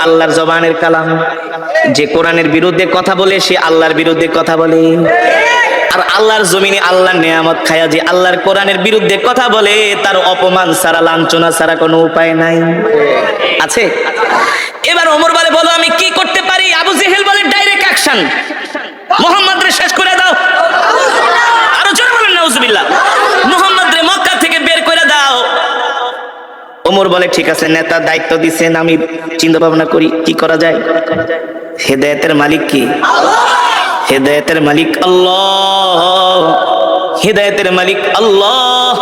আল্লাহর জবানের কালাম। যে কোরআনের বিরুদ্ধে কথা বলে সে আল্লাহর বিরুদ্ধে কথা বলে। আর আল্লাহর জমিনে আল্লাহর নিয়ামত খায়া যে আল্লাহর কোরআনের বিরুদ্ধে কথা বলে তার অপমান ছাড়া, লাঞ্ছনা ছাড়া কোনো উপায় নাই। আছে? এবার ওমর বলে, বলো আমি কি করতে পারি? আবু জেহেল বলে, ডাইরেক্ট অ্যাকশন, মুহাম্মদরে শেষ করে দাও। আরো জোরে বলেন নাউজুবিল্লাহ। মুহাম্মদরে মক্কা থেকে বের করে দাও। ওমর বলে, ঠিক আছে, নেতা দায়িত্ব দিচ্ছেন, আমি চিন্তা ভাবনা করি কি করা যায়। হেদায়েতের মালিক কি? হেদায়েতের মালিক আল্লাহ। হেদায়েতের মালিক আল্লাহ।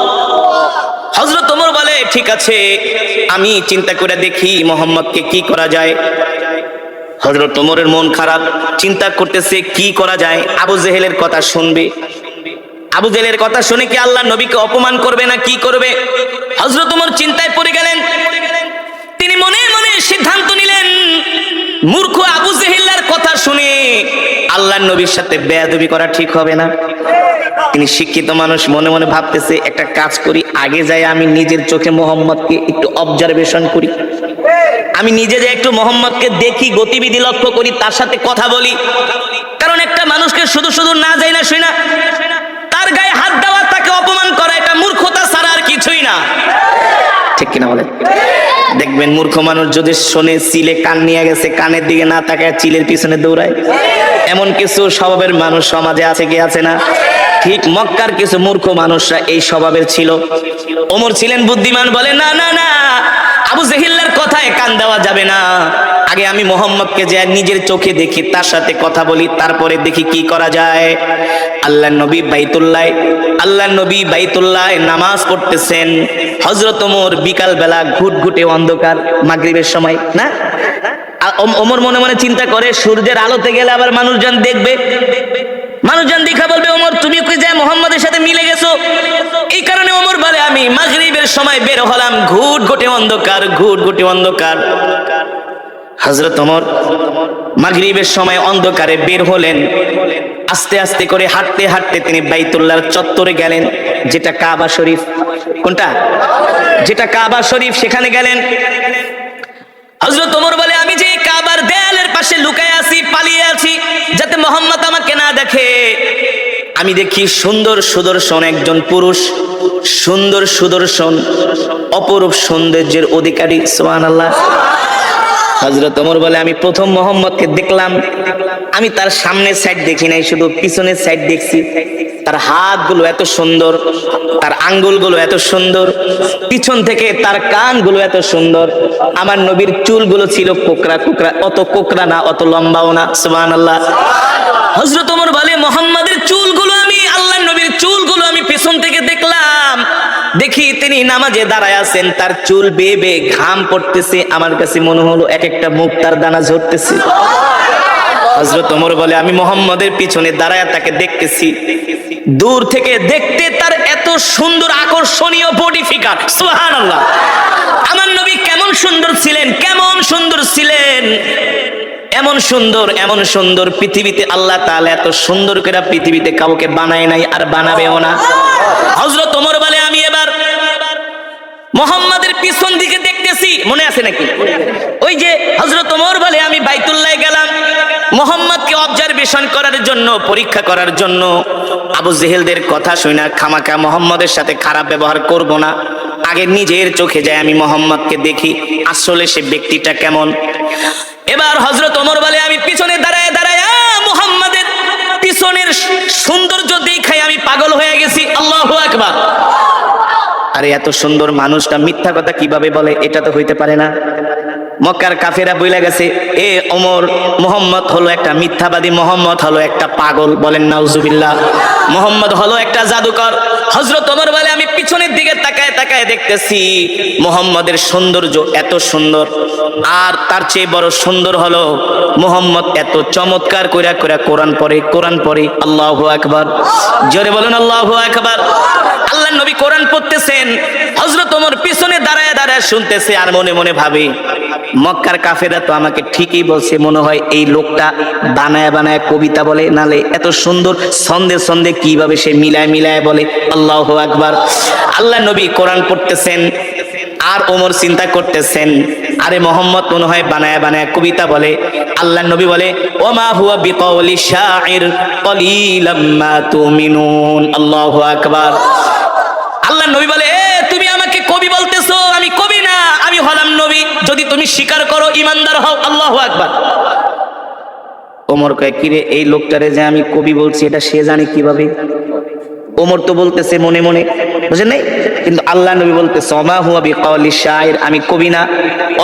হযরত ওমর বলে, ঠিক আছে, আমি চিন্তা করে দেখি মুহাম্মদকে কি করা যায়। হযরত ওমরের মন খারাপ, চিন্তা করতেছে কি করা যায়। আবু জেহেলের কথা শুনবে, আবু জেহেলের কথা শুনে কি আল্লাহ নবীকে অপমান করবে না কি করবে? হযরত ওমর চিন্তায় পড়ে গেলেন। তিনি মনে মনে সিদ্ধান্ত নিলেন, মূর্খ আবু জেহেলের কথা শুনে আল্লাহর নবীর সাথে বেয়াদবি করা ঠিক হবে না। তিনি শিক্ষিত মানুষ, মনে মনে ভাবতেছে, একটা কাজ করি, আগে যাই আমি নিজের চোখে মোহাম্মদকে একটু অবজারভেশন করি, আমি নিজে যে একটু মোহাম্মদকে দেখি, গতিবিধি লক্ষ্য করি, তার সাথে কথা বলি। কারণ একটা মানুষকে শুধু শুধু না যাই না শুই না তার গায়ে হাত দেওয়া, তাকে অপমান করা, এটা মূর্খতা ছাড়া আর কিছুই না। ঠিক কিনা বলে? দেখবেন মূর্খ মানুষ যদি শোনে চিলে কান নিয়ে গেছে, কানের দিকে না তাকায় চিলের পিছনে দৌড়ায়। এমন কিছু স্বভাবের মানুষ সমাজে আছে কি আছে না? ঠিক মক্কার কিছু মূর্খ মানুষরা এই স্বভাবের ছিল। ওমর ছিলেন বুদ্ধিমান, বলে না না না, আবু জেহেলের কথায় কান দেওয়া যাবে না। আগে আমি মোহাম্মদকে যে নিজের চোখে দেখি, তার সাথে কথা বলি, তারপরে দেখি কি করা যায়। আল্লাহর নবী বাইতুল্লাহ নামাজ পড়তেছেন। হযরত ওমর বিকাল বেলা ঘুটঘুটে অন্ধকার, মাগরিবের সময় না, ওমর মনে মনে চিন্তা করে, সূর্যের আলোতে গেলে আবার মানুষজন দেখবে, মানুষজন দেখা বলবে, ওমর তুমি কি যায় মুহাম্মদের সাথে মিলে গেছো। এই কারণে ওমর বলে, আমি মাগরিবের সময় বের হলাম, ঘুটঘুটে অন্ধকার, ঘুটঘুটে অন্ধকার। হযরত ওমর মাগরিবের সময় অন্ধকারে বের হলেন। আস্তে আস্তে করে হাঁটতে হাঁটতে তিনি বাইতুল্লাহর চত্বরে গেলেন, যেটা কাবা শরীফ। কোনটা? যেটা কাবা শরীফ, সেখানে গেলেন। হযরত ওমর বলে, আমি যে কাবার দেয়ালের পাশে লুকায় আছি, পালিয়ে আছি, যাতে মুহাম্মদ আমাকে না দেখে। আমি দেখি সুন্দর সুদর্শন একজন পুরুষ, সুন্দর সুদর্শন, অপরূপ সৌন্দর্যের অধিকারী। সুবহানাল্লাহ। হযরত ওমর বলে, আমি প্রথম মুহাম্মদকে দেখলাম, আমি তার সামনের সাইড দেখি নাই, শুধু পিছনের সাইড দেখছি। তার হাতগুলো এত সুন্দর, তার আঙ্গুলগুলো এত সুন্দর, পিছন থেকে তার কানগুলো এত সুন্দর। আমার নবীর চুলগুলো ছিল কোকড়া কোকড়া, অত কোকড়া না, অত লম্বাও না। সুবহানাল্লাহ। হযরত ওমর বলে, মুহাম্মাদের চুলগুলো, আমি আল্লাহর নবীর চুলগুলো আমি পেছন থেকে দেখলাম। দেখি তিনি নামাজে দাঁড়ায় আছেন, তার চুল বেয়ে বেয়ে ঘাম পড়তেছে। আমার কাছে মনে হলো এক একটা মুক্তার দানা ঝরতেছে। হযরত ওমর বলে, আমি মুহাম্মাদের পিছনে দাঁড়ায় তাকে দেখতেছি। দূর থেকে দেখতে তার এত সুন্দর আকর্ষণীয় বডি ফিগার। সুবহানাল্লাহ। আমার নবী কেমন সুন্দর ছিলেন, কেমন সুন্দর ছিলেন, এমন সুন্দর, এমন সুন্দর পৃথিবীতে আল্লাহ তাআলা এত সুন্দর করে পৃথিবীতে কাউকে বানায় নাই, আর বানাবেও না। হযরত ওমর বলে, আমি এবার মুহাম্মাদের পিছন দিকে দেখতেছি। মনে আছে নাকি? ওই যে হযরত ওমর বলে, আমি বাইতুল্লাহ গেলাম মুহাম্মদকে অবজারভেশন করার জন্য, পরীক্ষা করার জন্য। আবু জেহেলদের কথা শুনে খামাখা মুহাম্মদের সাথে খারাপ ব্যবহার করব না, আগে নিজের চোখে যায় আমি মুহাম্মদকে দেখি আসলে সে ব্যক্তিটা কেমন। এবার হযরত ওমর বলে, আমি পিছনে দাঁড়ায় দাঁড়ায় মুহাম্মদের পিছনের সৌন্দর্য দেখাই আমি পাগল হয়ে গেছি। আল্লাহু আকবার। আরে এত সুন্দর মানুষটা মিথ্যা কথা কিভাবে বলে? এটা তো হইতে পারে না। মক্কার কাফেরা বইলা গেছে, এ ওমর, মুহাম্মদ হলো একটা মিথ্যাবাদী, মুহাম্মদ হলো একটা পাগল। বলেন নাউজুবিল্লাহ। মুহাম্মদ হলো একটা জাদুকর। হযরত ওমর বলে, আমি পিছনের দিকে তাকায় তাকায় দেখতেছি মুহাম্মদের সৌন্দর্য এত সুন্দর, আর তার চেয়ে বড় সুন্দর হলো মুহাম্মদ এত চমৎকার কইরা কইরা কোরআন পড়ে। আল্লাহু আকবার। জোরে বলেন আল্লাহু আকবার। আল্লাহর নবী কোরআন পড়তেছেন, হযরত ওমর পিছনে দাঁড়ায় দাঁড়ায় শুনতেছে, আর মনে মনে ভাবে, মক্কার কাফেররা তো আমাকে ঠিকই বলছে, মনে হয় এই লোকটা বানায় বানায় কবিতা বলে, নালে এত সুন্দর ছন্দে ছন্দে কিভাবে সে মিলায় মিলায় বলে। আল্লাহু আকবার। আল্লাহর নবী কোরআন পড়তেছেন, আর ওমর চিন্তা করতেছেন, আরে মোহাম্মদ মনে হয় বানায় বানায় কবিতা বলে। আল্লাহর নবী বলে, ওমা হুয়া বিকাউলি শাইর কলিলাম মা তুমিনুন। আল্লাহু আকবার। আল্লাহর নবী বলে, তুমি আমাকে কবি বলতেছো, আমি কবি না, আমি হলাম নবী। যদি তুমি স্বীকার করো, ঈমানদার হও। আল্লাহু আকবার। ওমর কয়, কিরে এই লোকটারে যে আমি কবি বলছি এটা সে জানে কিভাবে? ওমর তো বলতেছে মনে মনে, বুঝেন নাই? কিন্তু আল্লাহ নবী বলতেছে, ওমা হুয়া বিকাউলি শাইর, আমি কবি না।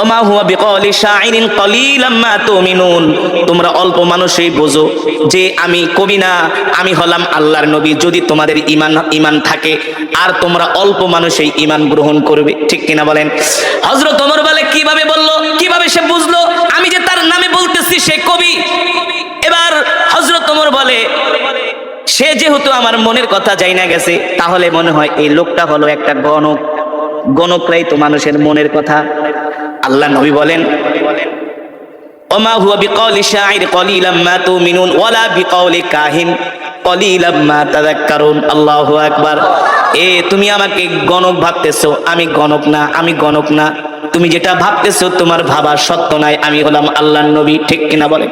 ওমা হুয়া বিকাউলি শাইরিন কলিলাম মা তুমিনুন, তোমরা অল্প মানুষই বোঝো যে আমি কবি না, আমি হলাম আল্লাহর নবী। যদি তোমাদের ঈমান থাকে আর তোমরা অল্প মানুষই ঈমান গ্রহণ করবে, ঠিক কিনা বলেন? হযরত ওমর বলে, কিভাবে বললো, কিভাবে সে বুঝলো আমি যে তার নামে বলতেছি সে কবি? এবার হযরত ওমর বলে, সে যেহেতু আমার মনের কথা যাই না গেছে, তাহলে মনে হয় এই লোকটা হলো একটা গণক। গণকরাই তো মানুষের মনের কথা। আল্লাহ নবী বলেন, ওমা হুয়া বিকাউলি শাইর কলিলাম মা তুমিনুন ওয়ালা বিকাউলি কাহিন কলিলাম মা তাযাক্কারুন। আল্লাহু আকবার। তুমি আমাকে গণক ভাবতেছো, আমি গণক না, আমি গণক না। তুমি যেটা ভাবতেছো তোমার ভাবা সত্য নয়, আমি হলাম আল্লাহর নবী, ঠিক কিনা বলেন?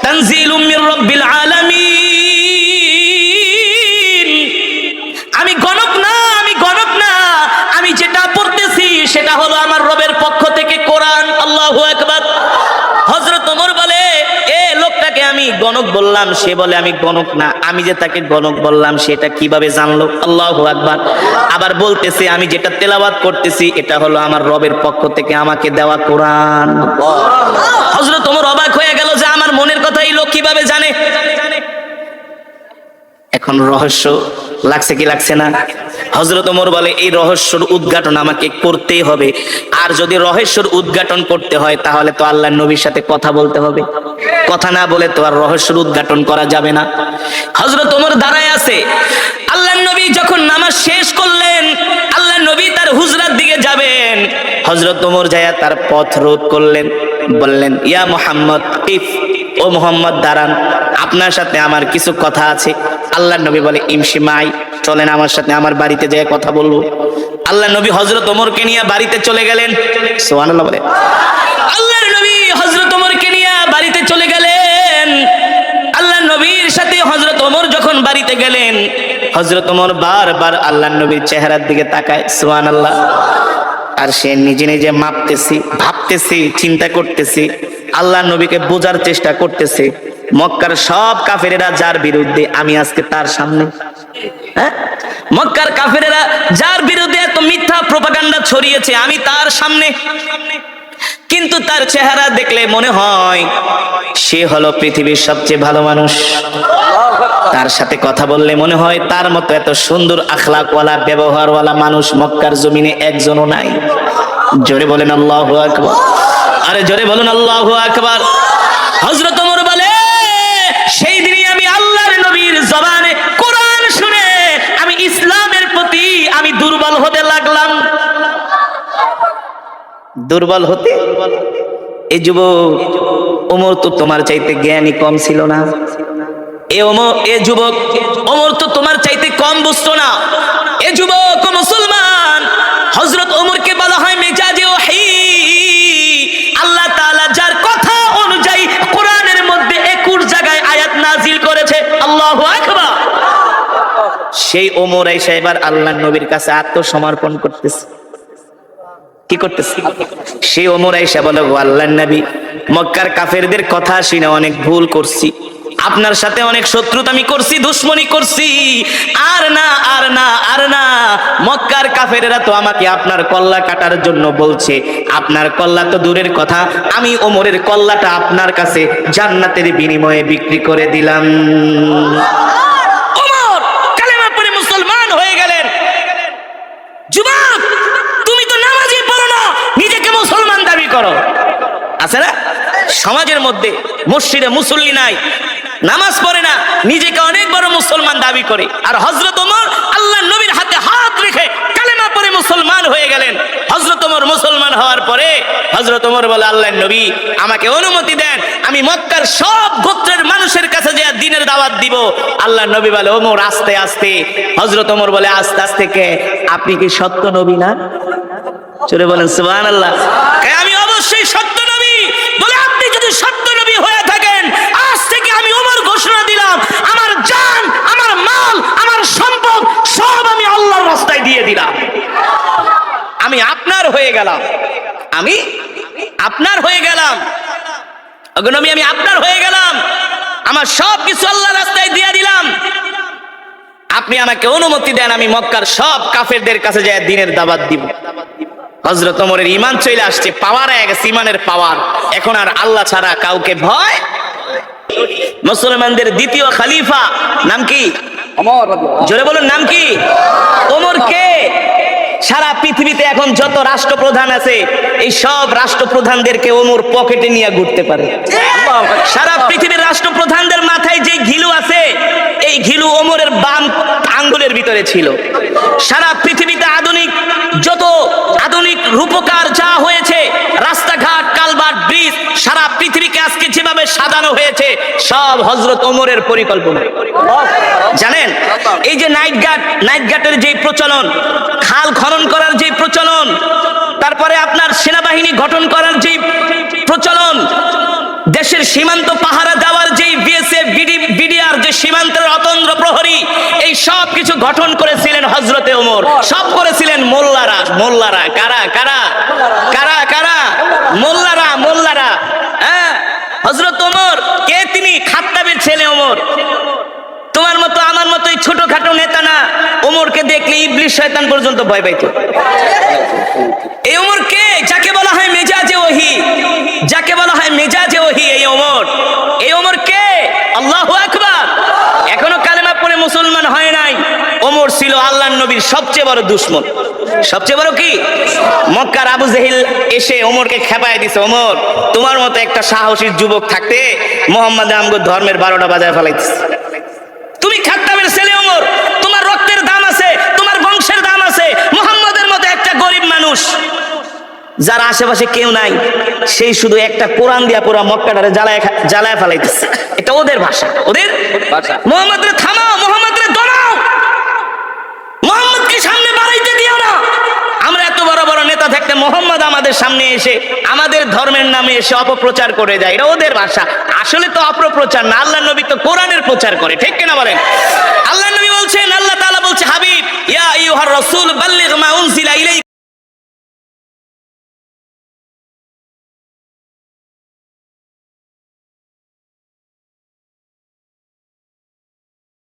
তানজিলুম মির রাব্বিল আলামিন। আমি গণক না, আমি গণক না, আমি যেটা পড়তেছি সেটা হলো আমার রবের পক্ষ থেকে কোরআন। আল্লাহু আকবার। হযরত ওমর বলে, লোকটাকে আমি গণক বললাম, সে বলে আমি গণক না, আমি যে তাকে গণক বললাম সেটা কিভাবে জানলো? আল্লাহু আকবার। আবার বলতেছে, আমি যেটা তেলাওয়াত করতেছি এটা হলো আমার রবের পক্ষ থেকে আমাকে দেওয়া কোরআন। হযরত ওমর অবাক হয়ে গেল যে আমার মনের কথা এই লোক কিভাবে জানে? এখন রহস্য লাগছে কি লাগছে না? হযরত ওমর বলে, এই রহস্যর উদ্ঘাটন আমাকে করতেই হবে। আর যদি রহস্যর উদ্ঘাটন করতে হয় তাহলে তো আল্লাহর নবীর সাথে কথা বলতে হবে। কথা না বলে তো আর রহস্যর উদ্ঘাটন করা যাবে না। হযরত ওমর দাঁড়ায় আছে। আল্লাহর নবী যখন নামাজ শেষ করলেন, আল্লাহর নবী তার হুজরার দিকে যাবেন। হযরত ওমর যায়া তার পথ রোধ করলেন, বললেন, ইয়া মুহাম্মদ কিফ, ও মুহাম্মদ দাঁড়ান, আপনার সাথে আমার কিছু কথা আছে। আল্লাহর নবী বলে, ইমশি মাই, চলেন আমার সাথে, আমার বাড়িতে যেয়ে কথা বলবো। আল্লাহর নবী হযরত ওমরকে নিয়ে বাড়িতে চলে গেলেন। সুবহানাল্লাহ বলে। আল্লাহর নবী হযরত ওমরকে নিয়ে বাড়িতে চলে গেলেন। আল্লাহর নবীর সাথে হযরত ওমর যখন বাড়িতে গেলেন, হযরত ওমর বারবার আল্লাহর নবীর চেহারার দিকে তাকায়। সুবহানাল্লাহ। আর সে নিজে নিজে মাপতেছি, ভাবতেছি, চিন্তা করতেছি, আল্লাহর নবীকে বোঝার চেষ্টা করতেছে। মক্কার সব কাফেরেরা যার বিরুদ্ধে, আমি আজকে তার সামনে। মক্কার কাফেরেরা যার বিরুদ্ধে এত মিথ্যা প্রোপাগান্ডা ছড়িয়েছে, আমি তার সামনে। কিন্তু তার চেহারা দেখলে মনে হয় সে হলো পৃথিবীর সবচেয়ে ভালো মানুষ। তার সাথে কথা বললে মনে হয় তার মতো এত সুন্দর আখলাকওয়ালা, ব্যবহারওয়ালা মানুষ মক্কার জমিনে একজনও নাই। জোরে বলেন আল্লাহু আকবার। আরে জোরে বলুন আল্লাহু আকবার। হযরত ওমর বলে, সেই দিনই আমি আল্লাহর নবীর জবানে কোরআন শুনে আমি ইসলামের প্রতি আমি দুর্বল হতে লাগলাম। দুর্বল হতে? এই যুবক, ওমর তো তোমার চাইতে জ্ঞানী কম ছিল না। এ যুবক, ওমর তো তোমার চাইতে কম বুঝতো না। এ যুবক ও মুসলমান, হযরত ওমরকে বলা হয় মেজাজে ওহী। আল্লাহ তাআলা যার কথা অনুযায়ী কোরআনের মধ্যে 21 জায়গায় আয়াত নাজিল করেছে। আল্লাহু আকবার। সেই ওমর আয়েশা এবার আল্লাহর নবীর কাছে আত্মসমর্পণ করতেছে। কি করতেছে? সেই ওমর আয়েশা বলে, ও আল্লাহর নবী, মক্কার কাফেরদের কথা শুনে অনেক ভুল করছি, আপনার সাথে অনেক শত্রুতা আমি করছি, দুশ্মনী করছি। আর না, আর না, আর না। মক্কার কাফেরেরা তো আমাকে আপনার কল্লা কাটার জন্য বলছে। আপনার কল্লা তো দূরের কথা, আমি ওমরের কল্লাটা আপনার কাছে জান্নাতের বিনিময়ে বিক্রি করে দিলাম। ওমর কালেমা পড়ে মুসলমান হয়ে গেলেন। যুবক, তুমি তো নামাজই পড়ো না, নিজেকে মুসলমান দাবি করো। আছে না সমাজের মধ্যে? মসজিদে মুসল্লি নাই, নামাজ পড়ে না, নিজেকে অনেক বড় মুসলমান দাবি করে। আর হযরত ওমর আল্লাহর নবীর হাতে হাত রেখে কালেমা পড়ে মুসলমান হয়ে গেলেন। হযরত ওমর মুসলমান হওয়ার পরে হযরত ওমর বলে, আল্লাহর নবী আমাকে অনুমতি দেন, আমি মক্কার সব গোত্রের মানুষের কাছে যে দ্বীনের দাওয়াত দিব। আল্লাহ নবী বলে ওমর আস্তে আস্তে। হযরত ওমর বলে আস্তে আস্তে কে? আপনি কি সত্য নবী না? চলে বলেন সুবহানাল্লাহ। আমি অবশ্যই সত্য নবী। বলে আপনি যদি সত্য নবী হয়ে থাকেন, আজ থেকে আমি ওমর ঘোষণা দিলাম, আমার জান, আমার মাল, আমার সম্পদ সব আমি আল্লাহর রাস্তায় দিয়ে দিলাম। আমি আপনার হয়ে গেলাম, আমি আপনার হয়ে গেলাম। নবী আমি আপনার হয়ে গেলাম, আমার সব কিছু আল্লাহর রাস্তায় দিয়ে দিলাম। আপনি আমাকে অনুমতি দেন, আমি মক্কার সব কাফেরদের কাছে যায় দ্বীনের দাওয়াত দিব। হযরত ওমরের ঈমান চলে আসছে, পাওয়ার হয়ে গেছে, ঈমানের পাওয়ার। এখন আর আল্লাহ ছাড়া কাউকে ভয়। মুসলমানদের দ্বিতীয় খলিফা নাম কি? ওমর। জোরে বলুন নাম কি? ওমর কে? সারা পৃথিবীতে এখন যত রাষ্ট্রপ্রধান আছে, এই সব রাষ্ট্রপ্রধানদেরকে ওমর পকেটে নিয়ে ঘুরতে পারে। সারা পৃথিবীর রাষ্ট্রপ্রধানদের মাথায় যে ঘিলু আছে, এই ঘিলু ওমরের বাম আঙ্গুলের ভিতরে ছিল। সারা পৃথিবীতে যত আধুনিক রূপকার যা হয়েছে, রাস্তাঘাট, কালভার্ট, ব্রিজ, সারা পৃথিবীকে আজকে যেভাবে সাজানো হয়েছে, সব হযরত ওমরের পরিকল্পনা। জানেন এই যে নাইট ঘাটের যে প্রচলন, খাল খনন করার যে প্রচলন, তারপরে আপনার সেনাবাহিনী গঠন করার যে প্রচলন, দেশের সীমান্ত পাহারা দেওয়ার যে বিএসএফ, বিডিআর, যে সীমান্তের অতন্দ্র প্রহরী, এই সব কিছু গঠন করেছিলেন হযরতে ওমর। সব করেছিলেন মোল্লারা। কারা কারা কারা কারা? মোল্লারা। হ্যাঁ, হযরত ওমর কে? তিনি খাত্তাবের ছেলে ওমর। তোমার মতো আমার মতো এই ছোটখাটো নেতা না। ওমরকে দেখলে ইবলিস শয়তান পর্যন্ত ভয় পাইত। এই ওমর কে? যাকে বলা হয় মেজাজে ওহী, যাকে বলা হয় মেজাজে ওহী, এই ওমর কে? আল্লাহু আকবার। এখনো কালেমা পড়ে মুসলমান হয় নাই। ওমর ছিল আল্লাহর নবীর সবচেয়ে বড় দুশমন। সবচেয়ে বড় কি? মক্কার আবু জেহেল এসে ওমরকে খেপায় দিছে, ওমর তোমার মতো একটা সাহসী যুবক থাকতে মুহাম্মদ আমগো ধর্মের 12টা বাজায় ফেলাইতেছে। তুমি খাত্তাবের ছেলে ওমর, তোমার রক্তের দাম আছে, তোমার বংশের দাম আছে। মুহাম্মদের মতো একটা গরিব মানুষ, যার আশেপাশে কেউ নাই, সেই শুধু একটা কোরআন দিয়া পুরো মক্কাটারে জ্বালায় ফেলাইতেছে। এটা ওদের ভাষা, ওদের ভাষা। মুহাম্মদ রে থামাও, মুহাম্মদ রে দৌড়াও, মুহাম্মদকে সামনে বাড়াইতে দিও না। আমরা এত বড় বড় নেতা থাকতে মুহাম্মদ আমাদের সামনে এসে আমাদের ধর্মের নামে এসে অপপ্রচার করে যায়, এটা ওদের ভাষা। আসলে তো অপপ্রচার না, আল্লাহর নবী তো কোরআনের প্রচার করে, ঠিক কিনা বলেন? আল্লাহর নবী বলছেন, আল্লাহ তাআলা বলছে